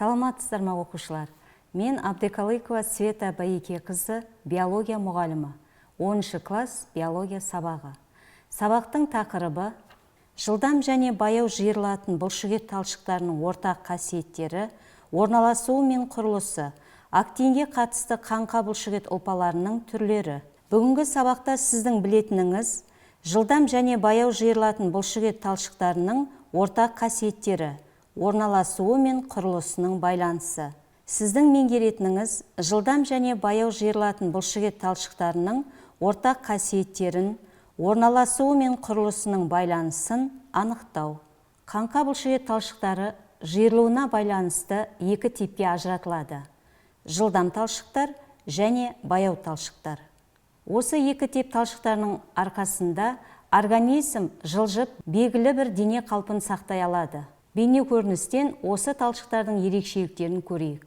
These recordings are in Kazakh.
Саламатсыздар ма оқушылар? Мен Абдекалыкова Света Байеке қызы, биология мұғалімі. 10 класс биология сабағы. Сабақтың тақырыбы жылдам және баяу жиырылатын бұлшықет талшықтарының ортақ қасиеттері, орналасуы мен құрылысы, актинге қатысты қаңқа бұлшықет ұлпаларының түрлері. Бүгінгі сабақта сіздің білетініңіз жылдам және баяу жиырылатын бұлшықет талшықтарының ортақ қасиеттері, орналасуы мен құрылысының байланысы. Сіздің меңгеретініңіз жылдам және баяу жиырылатын бұлшықет талшықтарының ортақ қасиеттерін, орналасуы мен құрылысының байланысын анықтау. Қаңқа бұлшықет талшықтары жиырылуына байланысты екі типке ажыратылады: жылдам талшықтар және баяу талшықтар. Осы екі тип талшықтарының арқасында организм жылжып, белгілі бір дене қалпын сақтай алады. Бейне көріністен осы талшықтардың ерекшеліктерін көрейік.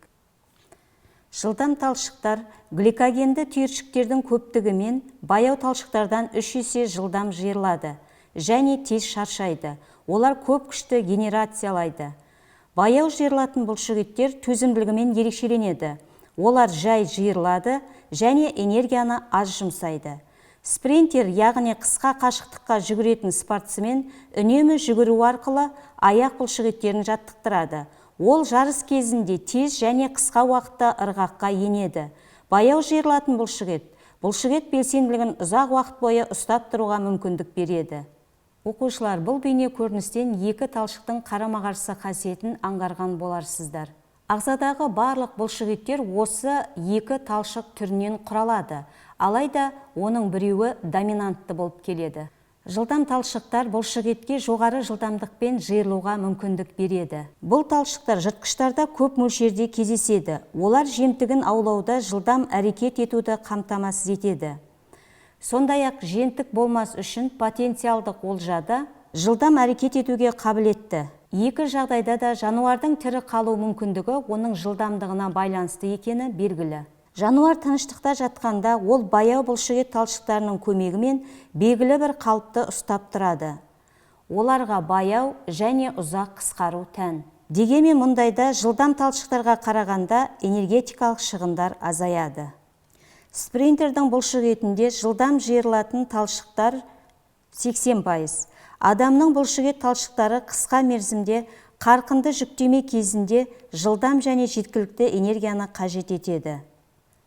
Жылдам талшықтар гликогенді түйіршіктердің көптігімен баяу талшықтардан 3 есе жылдам жиырылады және тез шаршайды. Олар көп күшті генерациялайды. Баяу жиырылатын бұлшықеттер төзімділігімен ерекшеленеді. Олар жай жиырылады және энергияны аз жұмсайды. Спринтер, яғни қысқа қашықтыққа жүгіретін спортсмен үнемі жүгіру арқылы аяқ бұлшықеттерін жаттықтырады. Ол жарыс кезінде тез және қысқа уақытта ырғаққа енеді. Баяу жиырылатын бұлшықет белсенділігін ұзақ уақыт бойы ұстап тұруға мүмкіндік береді. Оқушылар, бұл бейне көріністен екі талшықтың қарама-қарсы қасиетін аңғарған боларсыздар. Ағзадағы барлық бұлшықеттер осы екі талшық түрінен құралады, алайда оның біреуі доминантты болып келеді. Жылдам талшықтар бұлшықетке жоғары жылдамдықпен жиырылуға мүмкіндік береді. Бұл талшықтар жыртқыштарда көп мөлшерде кездеседі. Олар жемтігін аулауда жылдам әрекет етуді қамтамасыз етеді. Сондай-ақ жемтік болмас үшін потенциалдық олжада жылдам әрекет етуге қабілетті. Екі жағдайда да жануардың тірі қалу мүмкіндігі оның жылдамдығына байланысты екені белгілі. Жануар тыныштықта жатқанда ол баяу бұлшықет талшықтарының көмегімен белгілі бір қалыпты ұстап тұрады. Оларға баяу және ұзақ қысқару тән. Дегенмен мұндайда жылдам талшықтарға қарағанда энергетикалық шығындар азаяды. Спринтердің бұлшықетінде жылдам жиырылатын талшықтар 80%. Адамның бұлшықет талшықтары қысқа мерзімде қарқынды жүктеме кезінде жылдам және жеткілікті энергияны қажет етеді.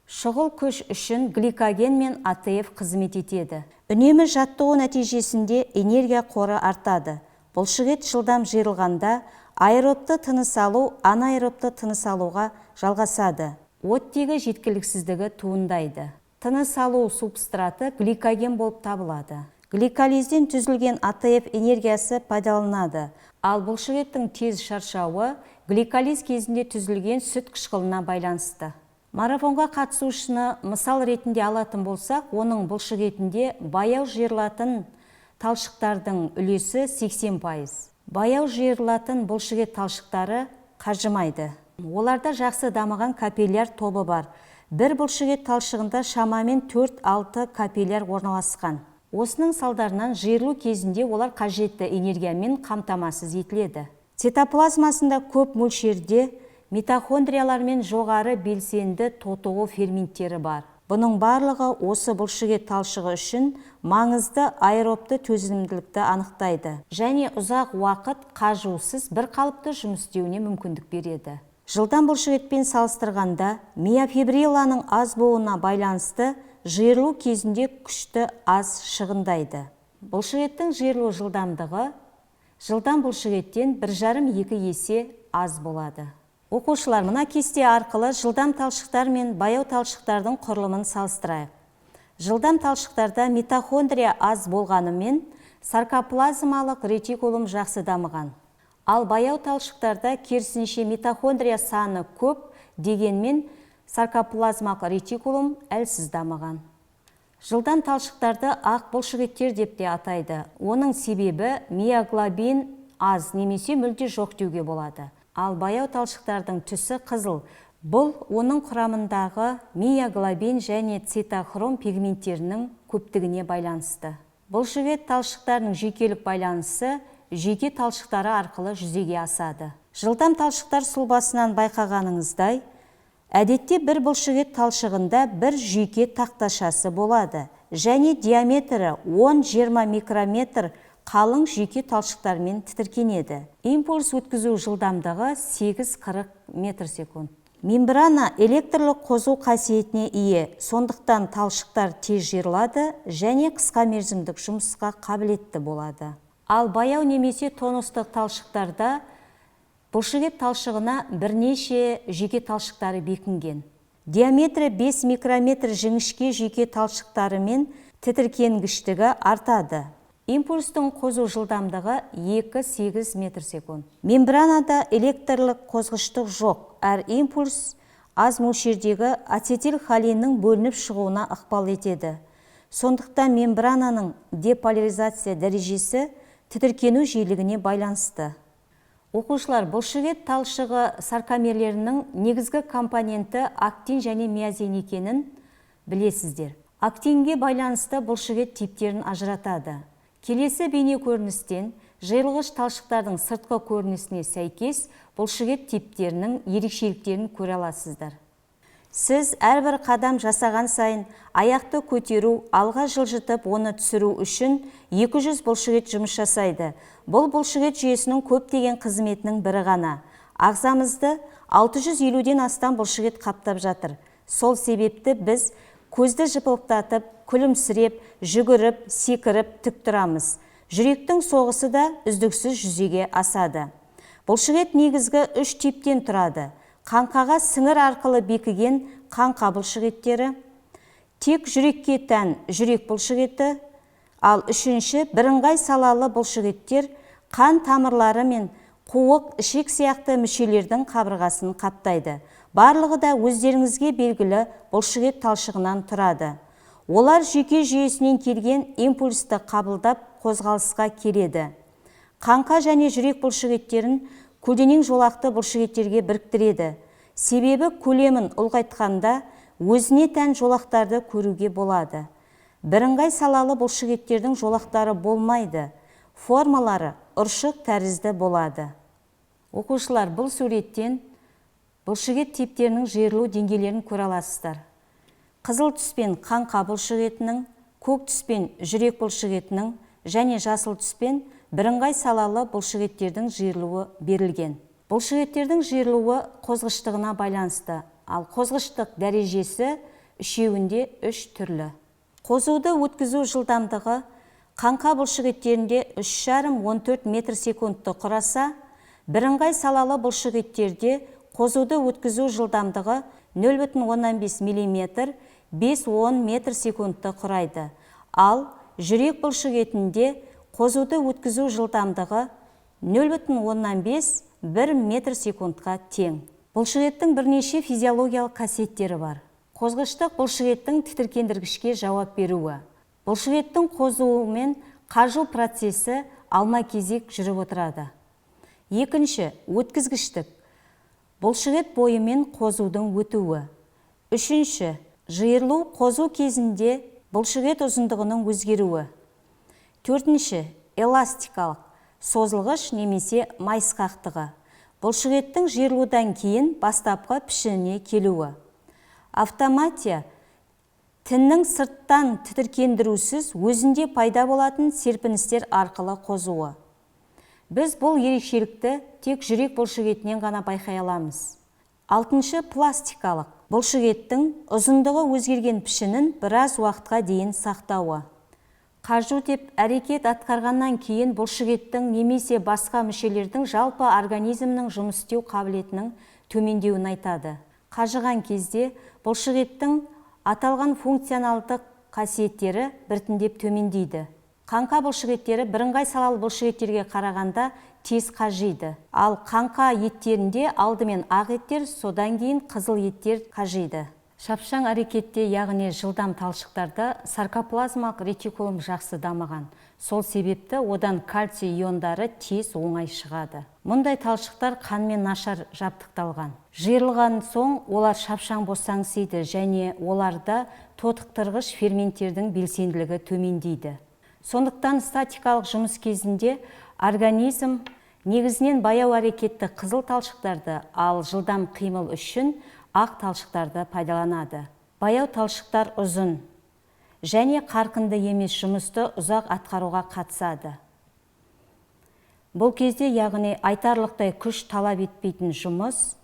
Шұғыл күш үшін гликоген мен АТФ қызмет етеді. Үнемі жаттығу нәтижесінде энергия қоры артады. Бұлшықет жылдам жиырылғанда аэробты тыныс алу анаэробты тыныс алуға жалғасады. Оттегі жеткіліксіздігі туындайды. Тыныс алу субстраты гликоген болып табылады. Гликолизден түзілген АТФ энергиясы пайдаланады, ал бұлшықеттің тез шаршауы гликолиз кезінде түзілген сүт қышқылына байланысты. Марафонға қатысушыны мысал ретінде алатын болсақ, оның бұлшықетінде баяу жиырылатын талшықтардың үлесі 80%. Баяу жиырылатын бұлшықет талшықтары қажымайды. Оларда жақсы дамыған капилляр тобы бар. Бір бұлшықет талшығында шамамен 4-6 капилляр орналасқан. Осының салдарынан жиырылу кезінде олар қажетті энергиямен қамтамасыз етіледі. Цитоплазмасында көп мөлшерде митохондриялар мен жоғары белсенді тотығу ферменттері бар. Бұның барлығы осы бұлшықет талшығы үшін маңызды аэробты төзімділікті анықтайды және ұзақ уақыт қажусыз бір қалыпты жұмыс істеуіне мүмкіндік береді. Жылдам бұлшықетпен салыстырғанда миофибрилланың аз болуына байланысты жиырылу кезінде күшті аз шығындайды. Бұлшықеттің жиырылу жылдамдығы жылдам бұлшықеттен 1,5-2 есе аз болады. Оқушылар, мына кесте арқылы жылдам талшықтар мен баяу талшықтардың құрылымын салыстырайық. Жылдам талшықтарда митохондрия аз болғанымен саркоплазмалық ретикулум жақсы дамыған. Ал баяу талшықтарда керісінше митохондрия саны көп, дегенмен саркоплазмалық ретикулум әлсіз дамыған. Жылдам талшықтарды ақ бұлшықеттер деп те атайды. Оның себебі миоглобин аз немесе мүлде жоқ деуге болады. Ал баяу талшықтардың түсі қызыл. Бұл оның құрамындағы миоглобин және цитохром пигменттерінің көптігіне байланысты. Бұлшықет талшықтарының жүйкелік байланысы жүйке талшықтары арқылы жүзеге асады. Жылдам талшықтар сұлбасынан байқағаныңыздай, әдетте бір бұлшықет талшығында бір жүйке тақташасы болады және диаметрі 10-20 микрометр қалың жүйке талшықтармен тітіркенеді. Импульс өткізу жылдамдығы 8-40 метр секунд. Мембрана электрлік қозу қасиетіне ие, сондықтан талшықтар тез жиырылады және қысқа мерзімдік жұмысқа қабілетті болады. Ал баяу немесе тонустық талшықтарда бұлшықет талшығына бірнеше жүйке талшықтары бекінген. Диаметрі 5 микрометр жіңішке жүйке талшықтары мен тітіркенгіштігі артады. Импульстың қозу жылдамдығы 2-8 метр секунд. Мембранада электрлік қозғыштық жоқ, әр импульс аз мөлшердегі ацетилхолиннің бөлініп шығуына ықпал етеді. Сондықтан мембрананың деполяризация дәрежесі тітіркену жиілігіне байланысты. Оқушылар, бұлшықет талшығы саркомерлерінің негізгі компоненті актин және миозин екенін білесіздер. Актинге байланысты бұлшықет типтерін ажыратады. Келесі бейне көріністен жиырылғыш талшықтардың сыртқы көрінісіне сәйкес бұлшықет типтерінің ерекшеліктерін көре аласыздар. Сіз әрбір қадам жасаған сайын аяқты көтеру, алға жылжытып, оны түсіру үшін 200 бұлшықет жұмыс жасайды. Бұл бұлшықет жүйесінің көптеген қызметінің бірі ғана. Ағзамызды 650-ден астам бұлшықет қаптап жатыр. Сол себепті біз көзді жыпылықтатып, күлімсіреп, жүгіріп, секіріп, тік тұрамыз. Жүректің соғысы да үздіксіз жүзеге асады. Бұлшықет негізгі 3 типтен тұрады. Қаңқаға сіңір арқылы бекіген қаңқа бұлшықеттері, тек жүрекке тән жүрек бұлшықеті, ал үшінші бірыңғай салалы бұлшықеттер қан тамырлары мен қуық, ішек сияқты мүшелердің қабырғасын қаптайды. Барлығы да өздеріңізге белгілі бұлшықет талшығынан тұрады. Олар жүйке жүйесінен келген импульсті қабылдап қозғалысқа келеді. Қаңқа және жүрек бұлшықеттерін көлденең жолақты бұлшықеттерге біріктіреді. Себебі көлемін ұлғайтқанда өзіне тән жолақтарды көруге болады. Бірыңғай салалы бұлшықеттердің жолақтары болмайды. Формалары ұршық тәрізді болады. Оқушылар, бұл суреттен бұлшықет типтерінің жиырылу деңгейлерін көре аласыздар. Қызыл түспен қаңқа бұлшықетінің, көк түспен жүрек бұлшықетінің және жасыл түспен бірыңғай салалы бұлшықеттердің жиырылуы берілген. Бұлшықеттердің жиырылуы қозғыштығына байланысты, ал қозғыштық дәрежесі үшеуінде 3 түрлі. Қозуды өткізу жылдамдығы қаңқа бұлшықеттерінде 3,5-14 метр секундты құраса, бірыңғай салалы бұлшықеттерде қозуды өткізу жылдамдығы 0,15 мм 5-10 метр секундты құрайды. Ал жүрек бұлшықетінде қозуды өткізу жылдамдығы 0,15-1 метр секундқа тең. Бұлшықеттің бірнеше физиологиялық қасиеттері бар. Қозғыштық бұлшықеттің тітіркендіргішке жауап беруі. Бұлшықеттің қозуы мен қажу процесі алма-кезек жүріп отырады. Екінші, өткізгіштік. Бұлшықет бойымен қозудың өтуі. Үшінші, жиырылу қозу кезінде бұлшықет ұзындығының өзгеруі. Төртінші, эластикалық, созылғыш немесе майысқақтығы. Бұлшықеттің жиырылудан кейін бастапқы пішініне келуі. Автоматия, тіннің сырттан тітіркендірусіз өзінде пайда болатын серпіністер арқылы қозуы. Біз бұл ерекшелікті тек жүрек бұлшықетінен ғана байқай аламыз. Алтыншы, пластикалық. Бұлшықеттің ұзындығы өзгерген пішінін біраз уақытқа дейін сақтауы. Қажу деп әрекет атқарғаннан кейін бұлшықеттің немесе басқа мүшелердің жалпы организмнің жұмыс істеу қабілетінің төмендеуін айтады. Қажыған кезде бұлшықеттің аталған функционалдық қасиеттері біртіндеп төмендейді. Қаңқа бұлшықеттері бірыңғай салалы бұлшықеттерге қарағанда тез қажиды. Ал қаңқа еттерінде алдымен ақ еттер, содан кейін қызыл еттер қажиды. Шапшаң әрекетте, яғни жылдам талшықтарда саркоплазмалық ретикулум жақсы дамыған. Сол себепті одан кальций иондары тез оңай шығады. Мұндай талшықтар қанмен нашар жабдықталған. Жиырылған соң олар шапшаң босаңсиды және оларда тотықтырғыш ферменттердің белсенділігі төмендейді. Сондықтан статикалық жұмыс кезінде организм негізінен баяу әрекетті қызыл талшықтарды, ал жылдам қимыл үшін ақ талшықтарды пайдаланады. Баяу талшықтар ұзын және қарқынды емес жұмысты ұзақ атқаруға қатысады. Бұл кезде, яғни айтарлықтай күш талап етпейтін жұмыс,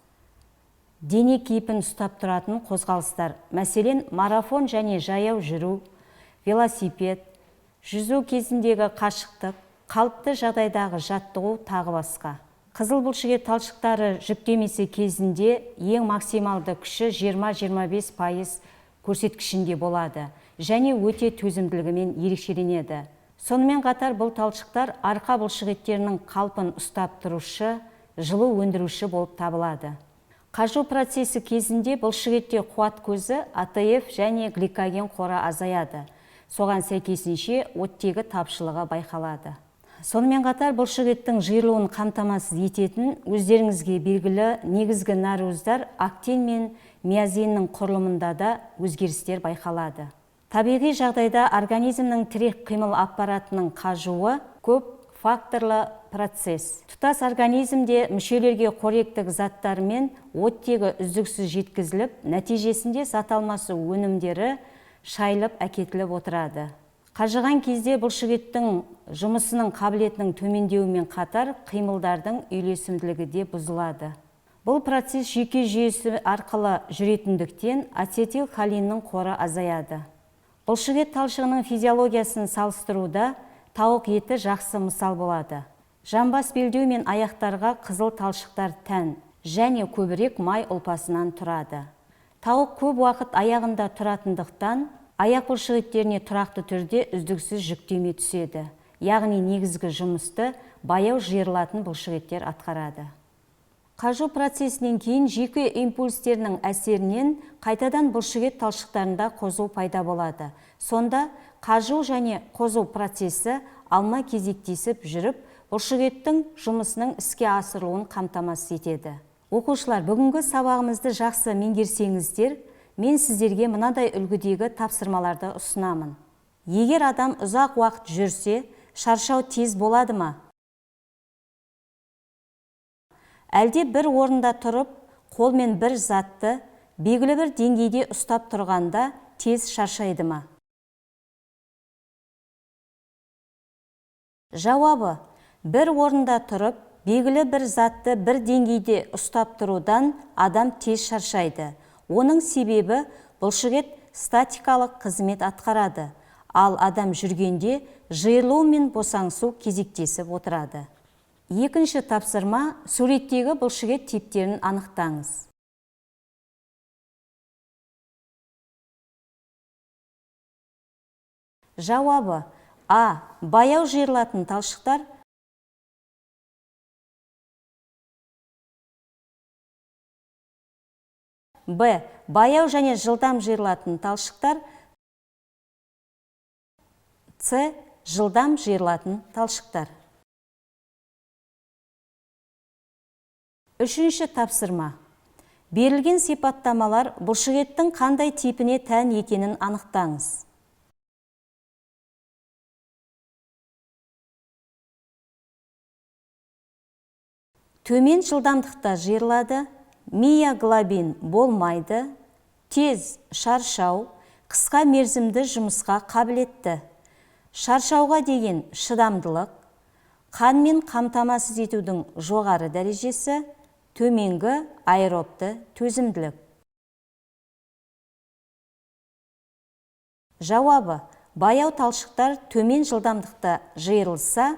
дене кейпін ұстап тұратын қозғалыстар, мәселен, марафон және жаяу жүру, велосипед, жүзу кезіндегі қашықтық, қалыпты жағдайдағы жаттығу тағы басқа. Қызыл бұлшықет талшықтары жүктемесі кезінде ең максималды күші 20-25% көрсеткішінде болады және өте төзімділігімен ерекшеленеді. Сонымен қатар бұл талшықтар арқа бұлшықеттерінің қалпын ұстап тұрушы, жылу өндіруші болып табылады. Қажу процесі кезінде бұлшықетте қуат көзі, АТФ және гликоген қоры азаяды. Соған сәйкесінше оттегі тапшылығы байқалады. Сонымен қатар бұлшықеттің жиырылуын қамтамасыз ететін өздеріңізге белгілі негізгі наркоздар актин мен миозиннің құрылымында да өзгерістер байқалады. Табиғи жағдайда организмнің тірек қимыл аппаратының қажуы көп факторлы процесс. Тұтас организмде мүшелерге қоректік заттар мен оттегі үздіксіз жеткізіліп, нәтижесінде зат алмасу өнімдері шайылып әкетіліп отырады. Қажыған кезде бұлшықеттің жұмысының қабілетінің төмендеуімен қатар қимылдардың үйлесімділігі де бұзылады. Бұл процесс жүйке жүйесі арқылы жүретіндіктен ацетилхолиннің қоры азаяды. Бұлшықет талшығының физиологиясын салыстыруда тауық еті жақсы мысал болады. Жамбас, белдеу мен аяқтарға қызыл талшықтар тән және көбірек май ұлпасынан тұрады. Тауық көп уақыт аяғында тұратындықтан, аяқ бұлшықеттеріне тұрақты түрде үздіксіз жүктеме түседі. Яғни негізгі жұмысты баяу жиырылатын бұлшықеттер атқарады. Қажу процесінен кейін жүйке импульстерінің әсерінен қайтадан бұлшықет талшықтарында қозу пайда болады. Сонда қажу және қозу процесі алма кезектесіп жүріп, бұлшықеттің жұмысының іске асырылуын қамтамасыз етеді. Оқушылар, бүгінгі сабағымызды жақсы меңгерсеңіздер, мен сіздерге мынадай үлгідегі тапсырмаларды ұсынамын. Егер адам ұзақ уақыт жүрсе, шаршау тез болады ма? Әлде бір орында тұрып, қолмен бір затты белгілі бір деңгейде ұстап тұрғанда тез шаршайды ма? Жауабы: бір орында тұрып, белгілі бір затты бір деңгейде ұстап тұрудан адам тез шаршайды. Оның себебі бұлшықет статикалық қызмет атқарады, ал адам жүргенде жиырылу мен босаңсу кезектесіп отырады. Екінші тапсырма: суреттегі бұлшықет типтерін анықтаңыз. Жауабы: А. Баяу жиырылатын талшықтар. Б. Баяу және жылдам жиырылатын талшықтар. С. Жылдам жиырылатын талшықтар. Үшінші тапсырма. Берілген сипаттамалар бұлшықеттің қандай типіне тән екенін анықтаңыз. Төмен жылдамдықта жиырылады, миоглобин болмайды, тез шаршау, қысқа мерзімді жұмысқа қабілетті, шаршауға деген шыдамдылық, қанмен қамтамасыз етудің жоғары дәрежесі, төменгі аэробты төзімділік. Жауабы: баяу талшықтар төмен жылдамдықта жиырылса,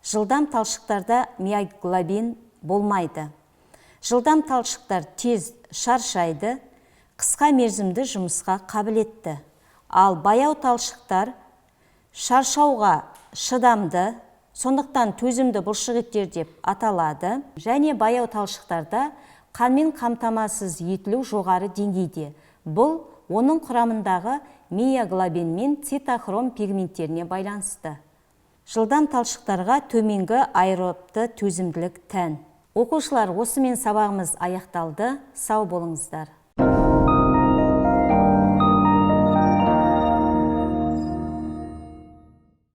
жылдам талшықтарда миоглобин болмайды. Жылдам талшықтар тез шаршайды, қысқа мерзімді жұмысқа қабілетті. Ал баяу талшықтар шаршауға шыдамды, сондықтан төзімді бұлшықеттер деп аталады. Және баяу талшықтарда қанмен қамтамасыз етілу жоғары деңгейде. Бұл оның құрамындағы миоглобин мен цитохром пигменттеріне байланысты. Жылдам талшықтарға төменгі аэробты төзімділік тән. Оқушылар, осымен сабағымыз аяқталды. Сау болыңыздар.